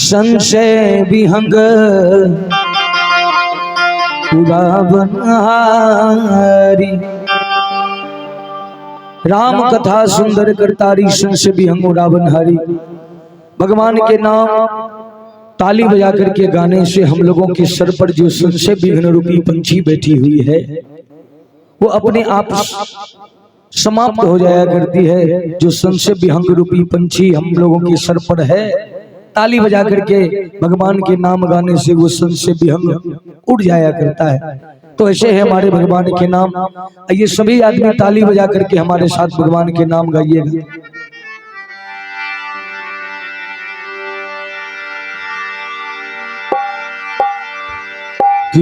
संशय विहंग रावणहारी। राम कथा सुंदर करतारी संशय विहंग रावणहारी। भगवान के नाम ताली बजा करके गाने से हम लोगों के सर पर जो संशय विघ्न रूपी पंछी बैठी हुई है वो अपने आप समाप्त हो जाया करती है। जो संशय विहंग रूपी पंछी हम लोगों के सर पर है, ताली बजा करके भगवान के नाम गाने से वो संशय विहंग उड़ जाया करता है। तो ऐसे है हमारे भगवान के नाम। ये सभी आदमी ताली बजा करके हमारे साथ भगवान के नाम गाइएगा।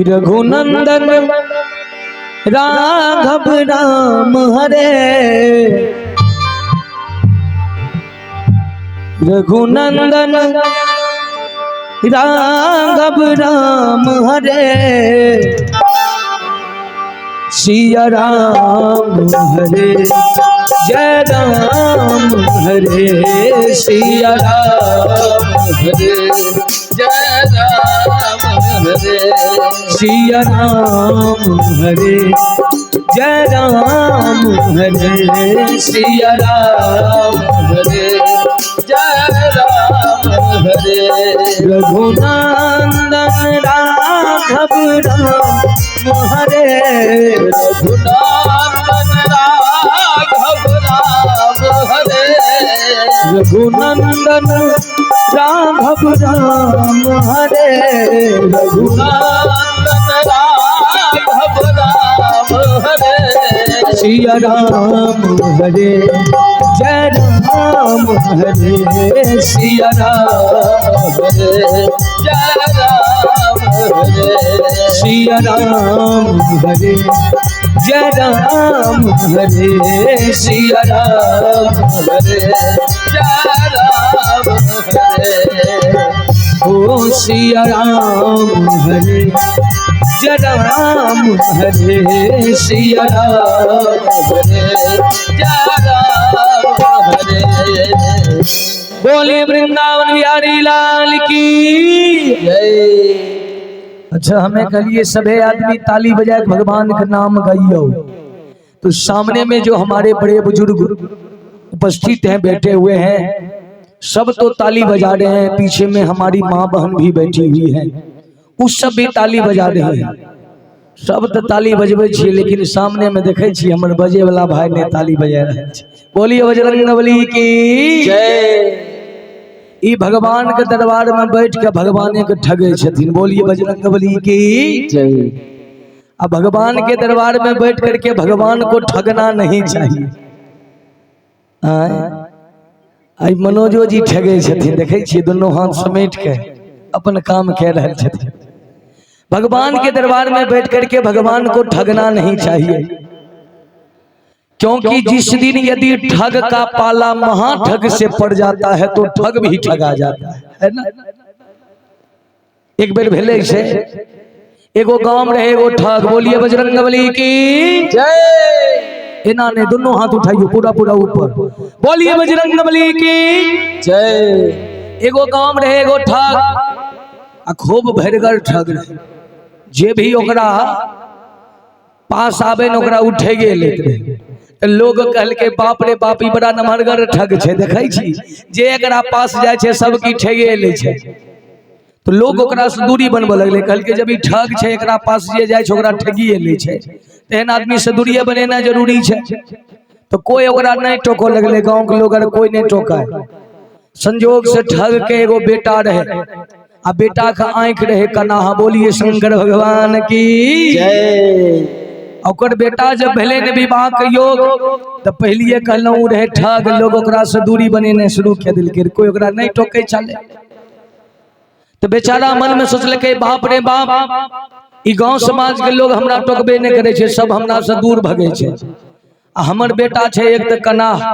रघुनंदन राघव राम हरे, रघुनंदन राघव राम हरे, सिया राम हरे जय राम हरे, सिया राम हरे जय राम हरे, सिया राम हरे जय राम हरे, सिया राम हरे जय राम हरे। रघुनंदन राघव राम हरे, रघुनंदन राघव राम हरे, रघुनंदन राघव राम हरे, रघुनंदन राघव राम हरे, सिया राम हरे जय राम हरे, सिया राम हरे जय राम हरे, सिया राम हरे जय राम हरे, सिया राम हरे जय राम हरे। ओ सिया राम हरे जय राम हरे, सिया राम हरे जय राम हरे। बोले वृंदावन बिहारी लाल की जय। अच्छा, हमें कहिए सभी आदमी ताली बजाए भगवान का नाम गाइयो। तो सामने में जो हमारे बड़े बुजुर्ग उपस्थित हैं, बैठे हुए हैं, सब तो ताली बजा रहे हैं। पीछे में हमारी माँ बहन भी बैठी हुई है, उस सब भी ताली बजा रहे हैं। सब तो ताली बजबे छे, लेकिन सामने में देखे छी हमर बजे वाला भाई ने ताली बजा रहे छे। बोलिए बजरंगबली की जय। ई भगवान के दरबार में बैठ के भगवान के ठगे छथिन। बोलिए बजरंगबली की जय। अब भगवान के दरबार में बैठ करके भगवान को ठगना नहीं चाहिए। आई मनोजो जी ठगे छथिन, देखे छी दोनों हाथ समेट के अपन काम कह रहे छथिन। भगवान के दरबार में बैठ करके भगवान को ठगना नहीं चाहिए, क्योंकि जिस दिन यदि ठग का पाला महाठग से पड़ जाता है तो ठग भी ठगा जाता है ना। एक बेर भेले से एगो गांव रहे एगो ठग। बोलिए बजरंगबली की जय। इना ने दोनों हाथ उठाइए पूरा पूरा ऊपर। बोलिए बजरंगबली की जय। एगो गांव रहे एगो ठग, आ खूब भरगर ठग रहे। जे भी ओकरा पास आवे न ओकरा उठे गेल। लोग कहल के बाप रे बाप, ई बड़ा नमहरगर ठग छे। देखै छी जे एकरा पास जाय छे सब की ठगे ले छे। तो लोग ओकरा से दूरी बनबे लगले। कहल के जब ई ठग छे, एकरा पास जे जाय छे ओकरा ठगिए ले छे, तेहन आदमी से दूरिये बनेना जरूरी छे। तो कोई ओकरा नहीं टोको लगले। गांव के लोग कोई नहीं टोका। संजोग से ठग के एगो बेटा रहे, आ बेटा का आंख रहे कनाहा। बोलिए शंकर भगवान की जय। और बेटा जब भले ने विवाह के योग, तो पहलिए कहलू रहे ठग। लोग ओकरा से दूरी बनेने शुरू कर दिलके, कोई ओकरा नहीं टोके चले। तो बेचारा मन में सोचलके बाप रे बाप, ई गांव समाज के लोग हमरा टोकबे नहीं करे छे, सब हमरा से दूर भगे छे। हमर बेटा छे एक तो कनाह,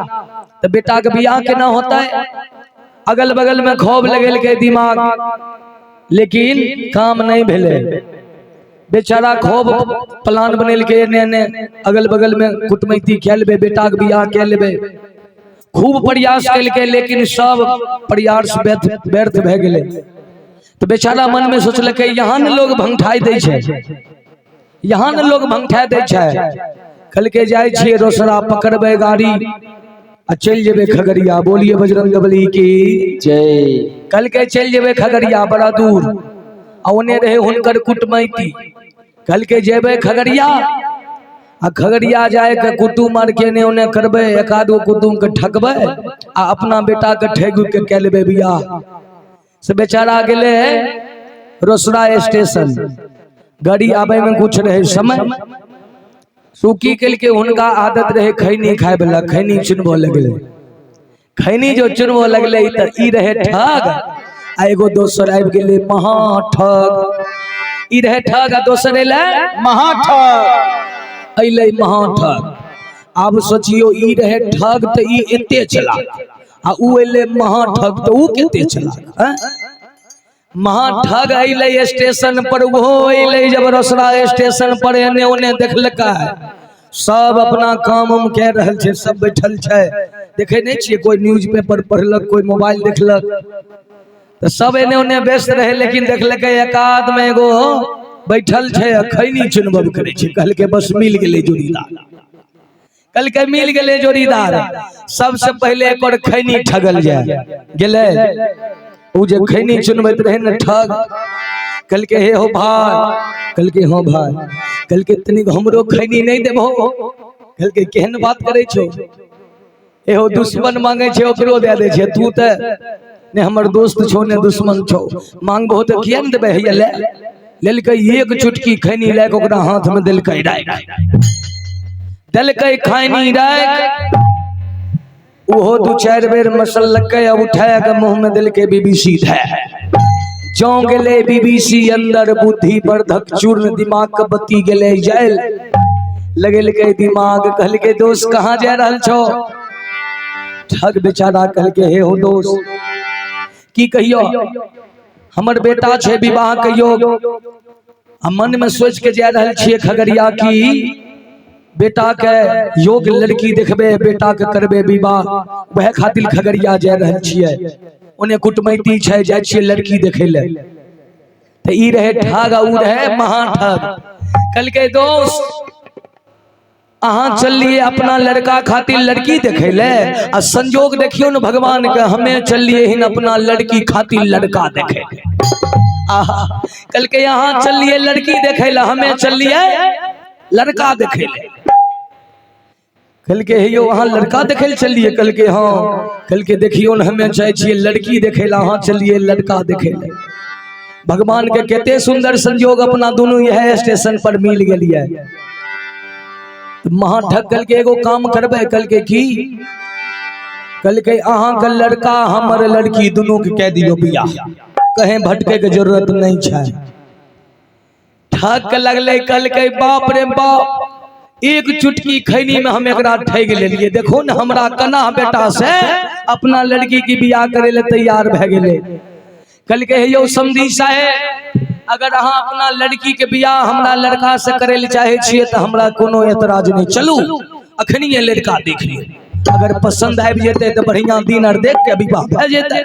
तो बेटा के बियाह केना होता है। अगल बगल में खूब लगेल के दिमाग, लेकिन काम नहीं भेले। बेचारा खूब प्लान बनेल के ने अगल बगल में कुटमैती कह लेबे, बेटा के बियाह कह लेबे। खूब प्रयास कलके लेकिन सब प्रयास व्यर्थ भए गेलै। तो बेचारा मन में सोचलकै यहाँ न लोग भंगठाई दै छै, यहाँ न लोग भंगठा दै छै। कहलकै जाइ छियै रोसड़ा पकड़बै गाड़ी आ चल जेबे खगड़िया। बोलिए बजरंगबली की जय। कहलकै चल जेबे खगड़िया, बड़ा दूर आ ओने रहे हुनकर कुटमैती। कहलकै जेबे खगड़िया आ खगड़िया जाए के कुटुम आर के ने ओने करबे, एक आध गो कुटुम के ठकबे आ अपना बेटा के ठग के कह लेबे बियाह। से बेचारा गेले रोसड़ा स्टेशन, गाड़ी आबे में कुछ रहे समय। सुकी कल के हुनका आदत रहे खैनी खाए वाला, खैनी चुनबो लगले। खैनी जो चुनबो लगले त ई रहे ठग आ एगो दोसर आबि गेले महा ठग। ई रहे ठग आ दोसर एले महा ठग। अइले महा ठग। अब सोचियो ई रहे ठग त ई एते चलाक आ ऊ एले महा ठग त ऊ केते चलाक। महा ठग अइले स्टेशन पर, वो अइले जब रोसड़ा स्टेशन पर एने ओने देखलका सब अपना काम उम कह रहल छै, सब बैठल छै। देखे नहीं छियै कोई न्यूज़पेपर पढ़लक, कोई मोबाइल देखलक, तो सब एने ओने व्यस्त रहे। लेकिन देखलक एकाद में एगो बैठल छै खैनी चुनबब करे छै। कहलके बस मिल गेले जोड़ीदार, कहलके मिल गेले जोड़ीदार। सबसे पहले एक और खैनी ठगल जाए गेले। उ जे खैनी चुनबैत रहे न ठग, कहलके हे हो भाई, कहलके हाँ भाई, कहलके तनिक हमरो खैनी नहीं देबो। कहलके केहन बात करे छो, एहो दुश्मन मांगे छे ओकरो दे दे छे, तू त ने हमर दोस्त छो ने दुश्मन छो, मांगबो त किया न देबे। हे ले लेलकै एक चुटकी खैनी लाके ओकरा हाथ में देलकै राख, देलकै खैनी राख। ओहो दू चार बेर मसलकै, अब उठाए के मुंह में देलकै बीबीसी धै। जौ गेले बीबीसी अंदर, बुद्धि वर्धक चूर्ण, दिमाग के बत्ती गेले जल। लगेलकै दिमाग, कहलकै दोस्त कहाँ जा रहल छो। ठग बेचारा कहलकै हे हो दोस्त की कहियो, हमर बेटा छे विवाह कहियो। हम मन में सोच के जा रहल छिए खगड़िया की बेटा के योग्य लड़की देखबे, बेटा के करबे विवाह, वह खातिर खगड़िया जा रहल छिए। ओने कुटमैती छै, जाय छिए लड़की देखे ले। तो ई रहे ठग ऊ रहे महा ठग। कहलकै दोस्त अहाँ चलिए अपना लड़का खातिर लड़की देखे ले, आ संजोग देखियो न भगवान के, हमें चलिए हिन अपना लड़की खातिर लड़का देखे। आहा, कहलकै यहाँ चलिए लड़की देखे ले, हमें चलिए लड़का देखे ले। कहलकै हे यो वहाँ लड़का देखे ले चलिए। कहलकै हाँ। कहलकै देखियो न हमें चाहे छिए लड़की देखे ला, हाँ चलिए लड़का देखे ले। भगवान के केते सुंदर संजोग, अपना दोनों यह स्टेशन पर मिल गेलिए। महा ठग कहलकै एगो काम करबे। कहलकै की, कहलकै अहाँ के लड़का हमर लड़की दोनों के कह दियो बियाह, कहीं भटके के जरूरत नहीं छै। ठग के लगले, कहलकै बाप रे बाप, एक चुटकी खैनी में हम एकरा ठग लेलिए। देखो न हमरा कना बेटा से अपना लड़की की बियाह करे ले तैयार भए गेले। कहलकै हे यौ समधी साहेब, अगर अहाँ अपना लड़की के बियाह हमरा लड़का से करे ले चाहे छिए तो हमरा कोनो एतराज नहीं, चलू अखनिए लड़का देख ली, अगर पसंद आबि जेते तो बढ़िया दिन आर देख के विवाह भए जेते।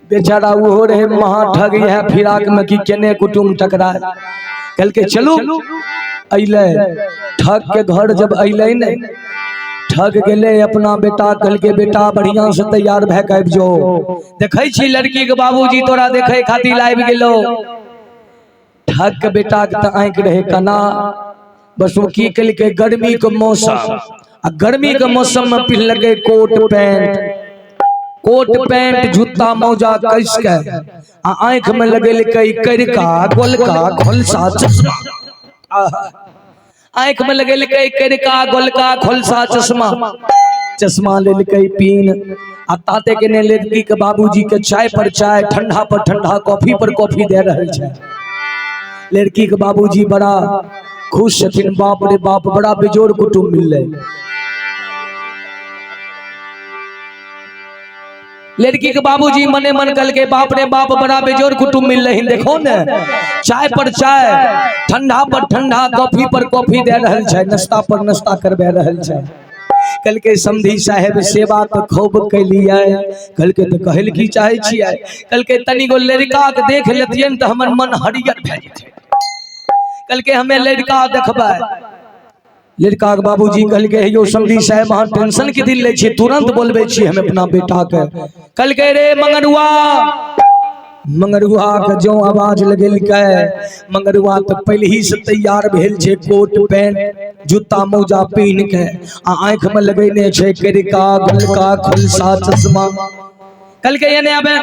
बेचारा वो रहे महा ठग, यह फिराक में कि केने कुटुम टकराए। कहलकै चलू। अइले ठग के घर जब अइले न, ठग गेले अपना बेटा। कहलकै बेटा बढ़िया से तैयार भए के आबि जो, देखै छी लड़की के बाबूजी तोरा देखे खातिर आबि गेलो। ठग के बेटा के त आंख रहे कना, बस वो की कहलकै गर्मी के मौसम, आ गर्मी के मौसम में पिन्हलकै कोट पैंट जूता मौजा कस के, आ आंख में लगेलकै करिका गोलका खोलसा चश्मा। आंख में लगेलकै करिका गोलका खोलसा चश्मा। चश्मा लेलकै पीन, आ ताते के ने लड़की के बाबूजी के चाय पर चाय, ठंडा पर ठंडा, कॉफी पर कॉफी दे रहल छै। लड़की के बाबूजी बड़ा खुश छथिन, बाप रे बाप बड़ा बेजोड़ कुटुम मिलले। लड़की के बाबूजी मने मन कल के बाप रे बाप बड़ा बेजोड़ कुटुम मिल रही। देखो न चाय पर चाय, ठंडा पर ठंडा, कॉफी पर कॉफी दे रहल छै, नाश्ता पर नाश्ता करबे रहल छै। कल के समधी साहेब सेवा तो खूब कैलिए, कल के तो कहल की चाहे छिए, कल के तनी गो लड़का के देख लेतियन तो हमर मन हरियर भए जेतै। कल के हमें लड़का देखबै, लड़का के बाबूजी कहल के यो समधी साहेब अहाँ टेंशन के दिल ले छी, तुरंत बोलबे छी हम अपना बेटा के। कल के रे मंगरुआ, मंगरुआ के जो आवाज लगेलकै, मंगरुआ तो पहले ही से तैयार भेल छे, कोट पैंट जूता मोजा पहन के, आ आंख में लगेने छे करिका गलका खुलसा चश्मा। कल के एने आबे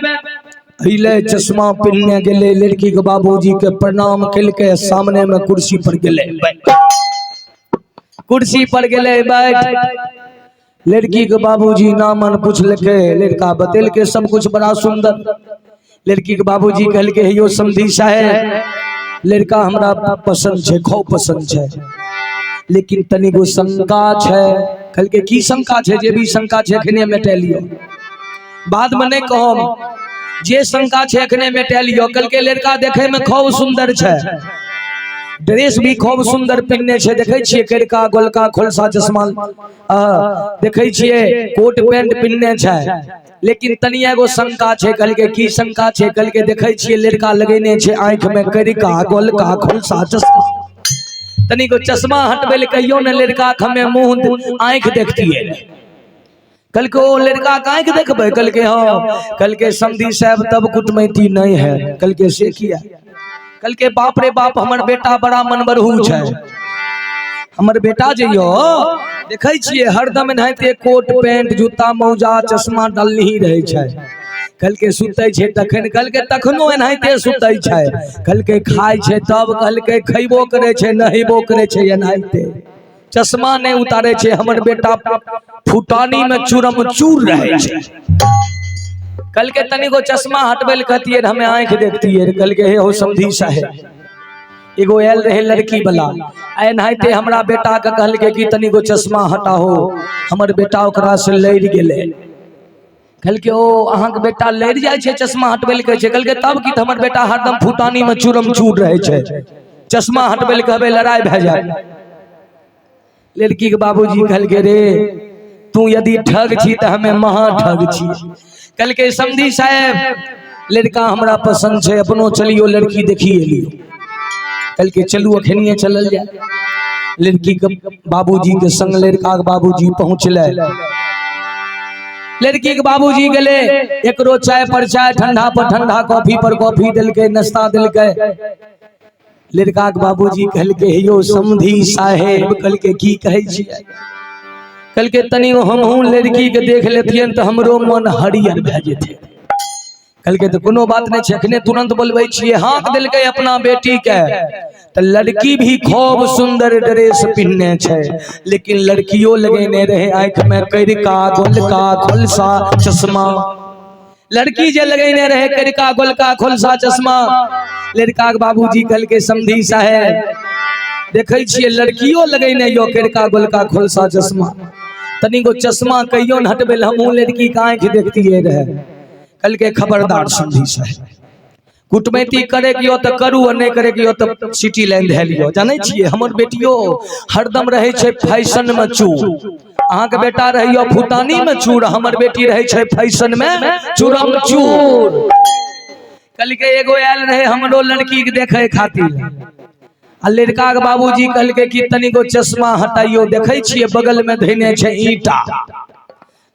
हिले चश्मा पहनने गेले, लड़की के बाबूजी के प्रणाम कल के, सामने में कुर्सी पर गेले, कुर्सी पर गेले बैठ। लड़की के बाबूजी नामन पूछलके, लड़का बतेल के सब कुछ बड़ा सुंदर। लड़की के बाबूजी कहल के यो समधी साहेब लड़का हमरा पसंद छे, खूब पसंद छे, लेकिन तनी गो शंका छे। कहल के की शंका छे? जे भी शंका छे अखने मेटे लियो, बाद में नहीं कहम, जे शंका छे अखने मेटे लियो। कल के लड़का देखे में खूब सुंदर छे, ड्रेस भी खूब सुंदर पहनने छे, देखे छिए करिका गोलका खुलसा चश्मा, देखे छिए कोट पैंट पहनने छे, लेकिन तनी एगो शंका छे। कल के की शंका छे? कल के देखे छिए लड़का लगेने छे आंख में करिका गोलका खुलसा चश्मा, तनी को चश्मा हटबे कहियो न लड़का हमें मुंह आंख देखती है। कल को लड़का का आंख देखबे? कल के हाँ। कल के समधी साहब तब कुटमैती नहीं है। कल के से किया? कल के बाप रे बाप हमर बेटा बड़ा मनबरहू छे, हमर बेटा जइयो देखे छिए हरदम नहाते कोट पैंट जूता मौजा चश्मा डालनी ही रहे छे। कल के सुते छे तखन, कल के तखनो एनाहिते सुते छे, कल के खाय छे तब, कल के खइबो करे छे नहिबो करे छे एनाहिते, चश्मा नहीं उतारे छे। हमर बेटा फुटानी में चूरम चूर रहे छे। कल के तनी को चश्मा हटबेल कहतिए हमें आंख देखतिए। कल के हो समधी साहेब एगो आयल रहे लड़की वाला, एनाहिते हमरा बेटा के कहल के कि तनी को चश्मा हटाओ, हमर बेटा ओकरा से लड़ गेले। कल के ओ अहाँ के बेटा लड़ जाय छे चश्मा हटबेल कहे छे। कल के तब की हमर बेटा हरदम फुटानी में चूरम चूर रहे छे, चश्मा हटबेल कहबे लड़ाई भे जाए। लड़की के बाबूजी कहल के रे तू यदि ठग छी तो हमें महा ठग छी। कल के समधी साहेब लड़का हमरा पसंद छे, अपनो चलियो लड़की देखिए लियो। कल के चलू अखनिए चलल जाए। लड़की के बाबूजी के संग लड़का के बाबूजी पहुँचले। लड़की के बाबूजी गेले, एकरो चाय पर चाय, ठंडा पर ठंडा, कॉफी पर कॉफी दिलके, नाश्ता दिलके। लड़का के बाबूजी कहल के यो समधी साहेब कल के की कहे छिए? कल के तनी हमहू लड़की के देख लेतियन तो हमरो मन हरियर भे जेते। कल के तो कोनो बात नहीं छे, अखने तुरंत बोलबे छिए। हाँक दिलके अपना बेटी के, तो लड़की भी खूब सुंदर ड्रेस पहनने छे, लेकिन लड़कियों लगेने रहे आंख में करिका गोलका खुलसा चश्मा। लड़की जे लगेने रहे करिका गोलका खुलसा चश्मा। लड़का के बाबूजी कल के समधी साहेब देखे छिए लड़कियों लगेने यो करिका गोलका खुलसा चश्मा, तनी को चश्मा कहियो न हटबेल, हमहू लड़की का आंख देखतिए रहे। कल के खबरदार समधी साहेब, कुटमैती करे कियो तो करू और नहीं करे कियो तो सिटी लाइन धै लियो। जाने छिए हमर बेटियो हरदम रहे छे फैशन में चूर, अहाँ के बेटा रहियो फुटानी में चूर, हमर बेटी रहे छे फैशन में चूरम चूर। कल के एगो आयल रहे हमरो लड़की के देखे खातिर, आ लड़का के बाबूजी कहल के कि तनी को चश्मा हटाइयो। देखे छिए बगल में धैने छे ईटा,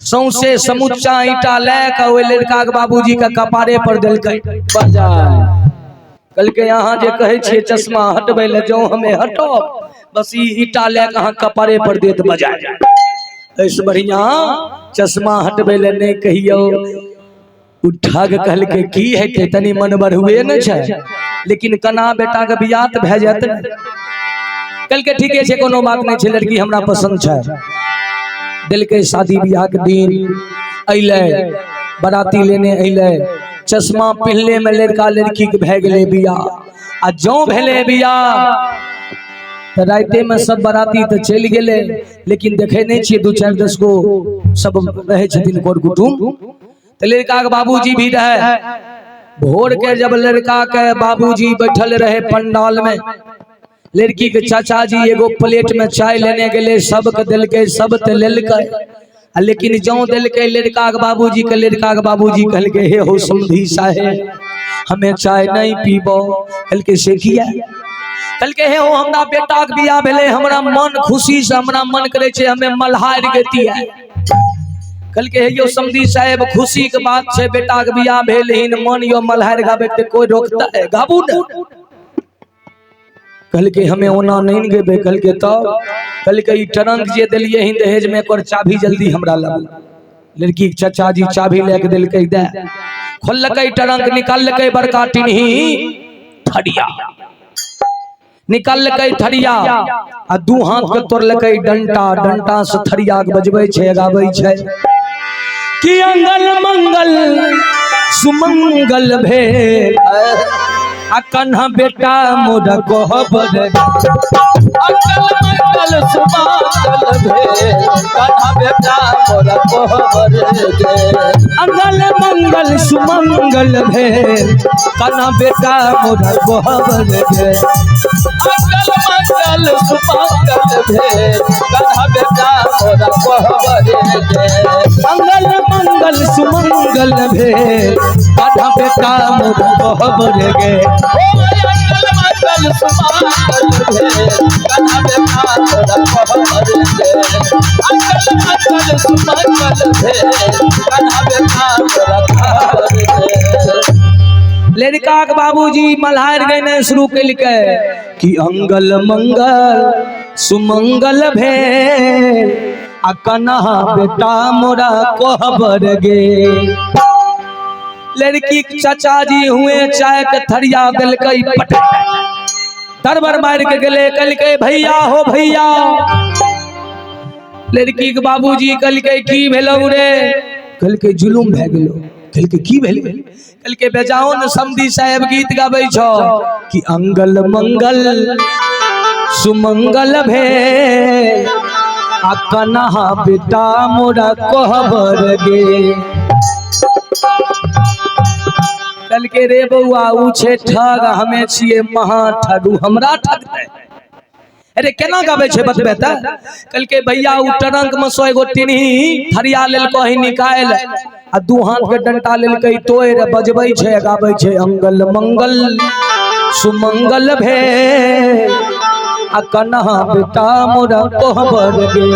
सौंसे समुच्चा ईटा लेके ओइ लड़का के बाबूजी के कपारे पर देलकै बजाय। कल के यहाँ जे कहे छिए चश्मा हटबे ले जो हमें हटो, बस ई ईटा लेके अहाँ कपारे पर देत बजाय। ऐसे बढ़िया चश्मा हटबे ले नहीं कहियो। ठग कहल के की है के तनी मन बढ़ुए न छे, लेकिन कना बेटा के बियाह त भे जात। कल के ठीके छे, कोनो बात नहीं छे, लड़की हमरा पसंद छे। दिल के शादी बियाह के दिन अइले, बाराती लेने अइले, चश्मा पहनले में लड़का लड़की के भे गेले बियाह। आ जो भेले बियाह तो राते में सब बाराती तो चल गेले, लेकिन देखे नहीं छे 2-4-10 गो सब रहे छथिन कोर कुटुम। तो लड़का के बाबूजी भी रहे। भोर के जब लड़का के बाबूजी बैठल रहे पंडाल में, लड़की के चाचा जी एगो प्लेट में चाय लेने गए, सबके दिलके, सब ते लेलकै, लेकिन जो दिलके लड़का के बाबूजी के, लड़का के बाबूजी कहलके हे हो समधी साहेब हमें चाय नहीं पीबो। कहलके से किया? कहलके हे हो हमरा बेटा के बियाह भेले, हमरा मन खुशी से हमरा मन करे छे हमें मल्हार गति है। कहलके हे यो समधी साहेब खुशी के बात छे, बेटा के बियाह भेल मन यो मल्हार गावे के कोई रोकता है, गाबू न। कहलके हमें ओना नहीं गेबे। कहलके तब? कहलके ई ट्रंक जे देलिए हिं दहेज में एकर चाबी जल्दी हमरा लाबू। लड़की के चाचा जी चाबी लेके दिलकै दे, खोलकै ट्रंक, निकालकै बड़का टिन्ही थरिया, निकालकै थरिया आ दू हाथ के तोड़लकै डंटा, डंटा से थरिया के बजबै छे, गाबै छे कि अंगल मंगल सुमंगल भेल आ कन्हा बेटा मोरा कोहबर, अंगल मंगल सुमंगल भेल कन्हा बेटा मोरा कोहबर गे, अंगल मंगल सुमंगल भेल कन्हा बेटा मोरा कोहबर गे, अंगल मंगल सुमंगल भेल कन्हा बेटा मोरा कोहबर गे, अंगल मंगल सुमंगल भेल कन्हा बेटा मोरा कोहबर गे, अंगल मंगल सुमंगल भेल कन्हा बेटा मोरा कोहबर गे, अंगल मंगल सुमंगल भेल कन्हा बेटा मोरा कोहबर गे। लड़का के बाबूजी मल्हार गने शुरू कलकै कि अंगल मंगल सुमंगल भेल आ कन्हा बेटा मोरा कोहबर गे। लड़की के चाचा जी हुए चाय के थरिया दिलकै पटक, तरबर मार के गले, कहलकै भैया हो भैया। लड़की के बाबूजी कहलकै की भेलौ रे? कहलकै जुलुम भे गेलो। कहलकै की भेल? कहलकै बेजाओ न समधी साहेब गीत गाबै छौ कि अंगल मंगल सुमंगल भेल आ कन्हा बेटा मोरा कोहबर गे। कहलकै रे बउआ ऊ छे ठग, हमें छिए महा ठग, ऊ हमरा ठगतै। अरे केना गाबै छे बतबे त? कहलकै भैया ऊ ट्रंक में 100 गो टिन्ही थरिया लेलको ही निकाल आ दू हाथ के डंटा लेलकै तोड़, बजबै छे गाबै छे अंगल मंगल सुमंगल भेल आ कन्हा बेटा मोरा कोहबर गे।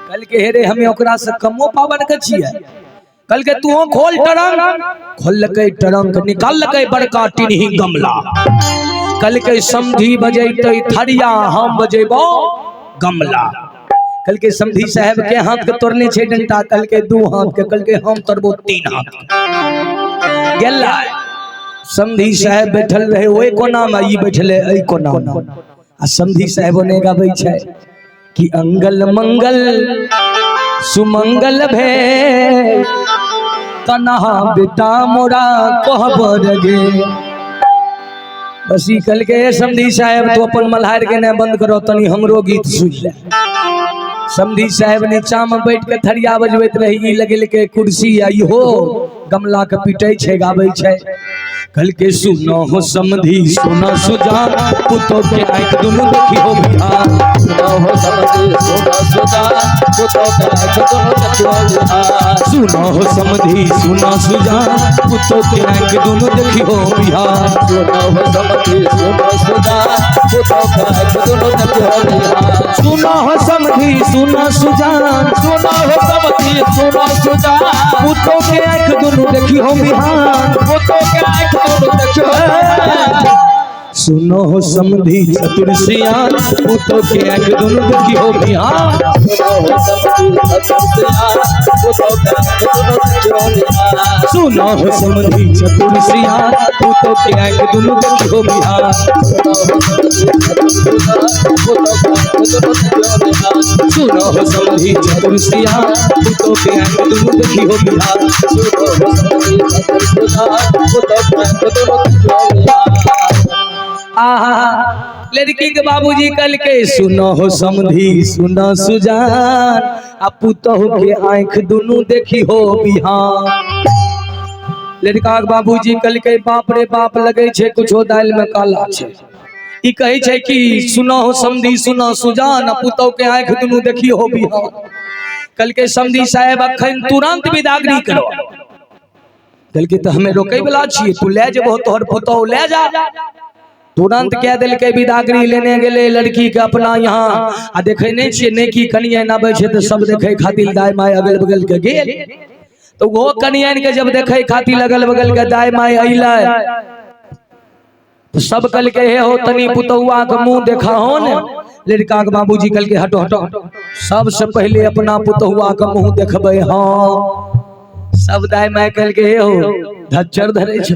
कहलकै हे रे हमें ओकरा से कमो पावर के छिए। कहलकै तू खोल ट्रंक, खोलकै ट्रंक, निकालकै बड़का टिन्ही गमला। कहलकै समधी बजैतै थरिया, हम बजेबो गमला। कहलकै समधी साहब के हाथ के तोड़ने छे डंटा? कहलकै दू हाथ के। कहलकै हम तोड़बो 3 हाथ। गेला समधी साहब बैठल रहे ओए कोना में, ई बैठले एई कोना में आ समधी साहब ने गाबै छे कि अंगल मंगल सुमंगल भेल कन्हा बेटा मोरा कोहबर गे। बस ई कहलकै समधी साहब तो अपन मल्हार के ने बंद करो, तनी हमरो गीत सुन ले। समधी साहब नीचा में बैठ के थरिया बजबैत रही, लगेलकै कुर्सी आ इहो गमला के पीटे छे, गाबै छे। कहलकै सुनो हो समधी सुना सुजान, पुतो के आंख दुनु देखी हो बिहार, सुनो हो समधी सुना सुजान, पुतो के आंख दुनु देखी हो बिहार, सुनो हो समधी सुना सुजान, पुतो के आंख दुनु देखी हो बिहार, सुनो हो समधी सुना सुजान, पुतो के आंख दुनु देखी हो बिहार, सुनो हो समधी सुना सुजान, सुनो हो समधी सुना सुजान, पुतो के आंख दुनु देखी हो बिहार, पुतो के आंख सुनो हो समधी चतुर सियान, पुतो के आंख दुनु देखी हो बिहार, सुनो हो समधी चतुर सियान, पुतो के आंख दुनु देखी हो बिहार, सुनो हो समधी चतुर सियान, पुतो के आंख दुनु देखी हो बिहार। लड़की के बाबूजी कहलकै सुनो हो समधी सुना सुजान, आ पुतहु के आंख दुनु देखी हो बिहार। लड़का के बाबूजी कहलकै बाप रे बाप, लगे छे कुछो दाल में काला छे। ई कहे छै कि सुनो समधी सुनो सुजान पुतौ के आंख दुनू देखियो हो बिहान। कल के समधी साहेब अखन तुरंत विदागरी करो। कल के तो हमें रोके वाला छिए, तू ले जेबो तोहर पुतौ ले जा। तुरंत कह दिल के विदागरी लेने गेले लड़की के अपना यहाँ आ देखे नहीं छिए नहीं की कनिया नाबे छै तो सब देखे खातिर दाई माय अगल बगल के गेल। तो वो कनियन के जब देखे खातिर अगल बगल के दाई माय अइले तो सब कल के हे हो तनी पुतौआ के मुंह देखा हो ने। लड़का के बाबूजी कल के हटो हटो, सबसे पहले अपना पुतौआ के मुंह देखबे। हाँ सब दाई माय कल के हे हो धच्चर धरे छै।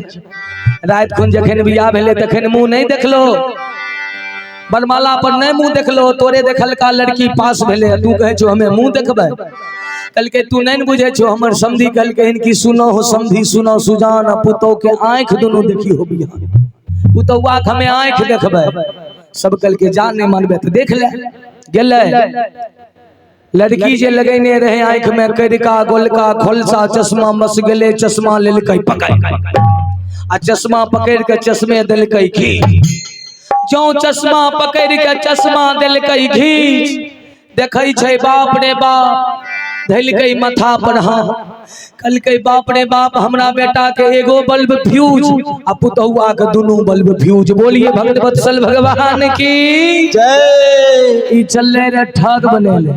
रात खुन जखन बियाह भेले तखन मुंह नहीं देखलो, बनमाला पर नहीं मुंह देखलो, तोरे देखल का लड़की पास भेले तू कहे छो हमें मुंह देखबे। कल के तू नहीं बुझे छो हमर समधी कल के इनकी सुनो हो समधी सुनो सुजान पुतौ के आंख दोनों देखी हो बिहान। पुतौआ के हमें आंख देखबे। सब कल के जान नहीं मानबे तो देख ले गेले। लड़की जे लगेने रहे आंख में करिका गोलका खोलसा चश्मा मस गेले चश्मा लेलकै पकड़ आ चश्मा पकड़ के चश्मे दिलकै खींच। जो चश्मा पकड़ के चश्मा दिलकै खींच देखै छै बाप रे बाप धैलकै माथा पर। हाँ कल के बाप रे बाप हमरा बेटा के एगो बल्ब फ्यूज आ पुतौआ के दुनू बल्ब फ्यूज। बोलिए भगत वत्सल भगवान की जय। ई चलले रे ठग बनेले,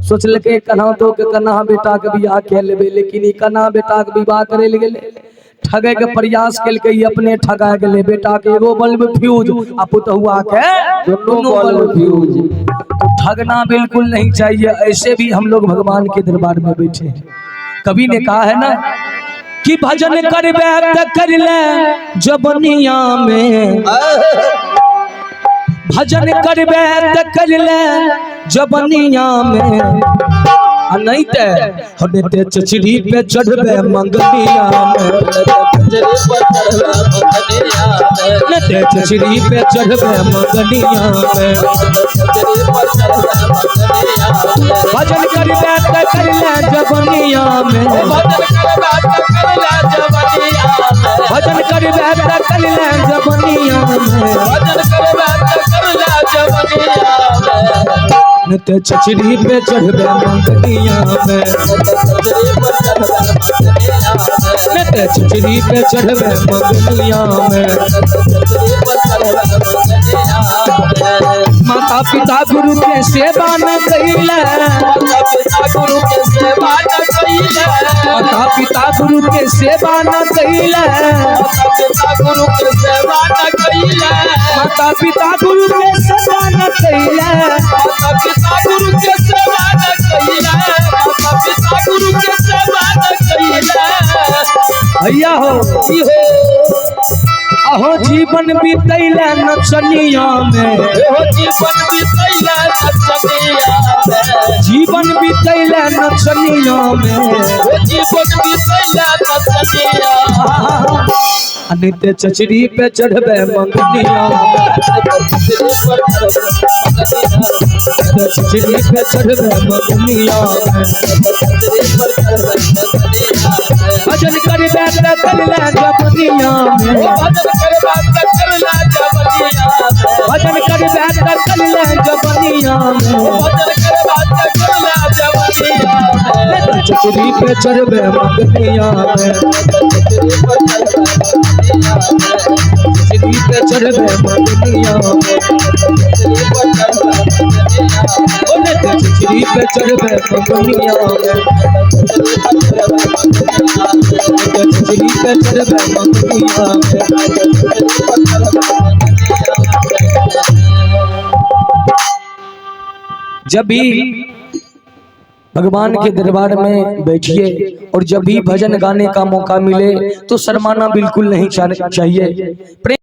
सोचलके कन्हा तो के कन्हा बेटा के बियाह के लेबे, लेकिन ई कन्हा बेटा के विवाह करे ले गेले ठगे के प्रयास केलकै, अपने ठगा गेले। बेटा के एगो बल्ब फ्यूज आ पुतौआ के दोनों बल्ब फ्यूज। तो ठगना बिल्कुल नहीं चाहिए। ऐसे भी हम लोग भगवान के दरबार में बैठे हैं। कवि ने कहा है ना कि भजन करबे त कर ले जबनिया में, भजन करबे त कर ले जबनिया में नहीं ते चचरी पे चढ़बे मंगनिया में। चचरी पे चढ़बे मंगनिया में भजन करबे त कर ले जबनिया में, भजन करबे त कर ले जबनिया में। ते चचरी पे चढ़बे मंगनिया में, ते चचरी पे चढ़बे मंगनिया में। माता पिता गुरु के सेवा न कइले, माता पिता गुरु के सेवा न कइले, माता पिता गुरु के सेवा न कइले, गुरु के सेवा न कइले, पिता गुरु के सेवा न कइले। भैया हो अहो जीवन बीतैले नचनिया में, जीवन बीतैले नचनिया में, जीवन बीतैले नचनिया में, जीवन बीतैले नचनिया। नित्य चचरी पे चढ़बे मंगनिया में, चचरी पे चढ़बे मंगनिया में। भजन करबे त कर ले जबनिया में, भजन करबे त कर ले जबनिया में। चचरी पे चढ़बे मंगनिया में, चचरी पे चढ़बे मंगनिया में। चचरी पे चढ़बे मंगनिया में, चचरी पे चढ़बे मंगनिया में। जब भी भगवान के दरबार में बैठिए और जब भी भजन गाने का मौका मिले तो शर्माना बिल्कुल नहीं चाहिए।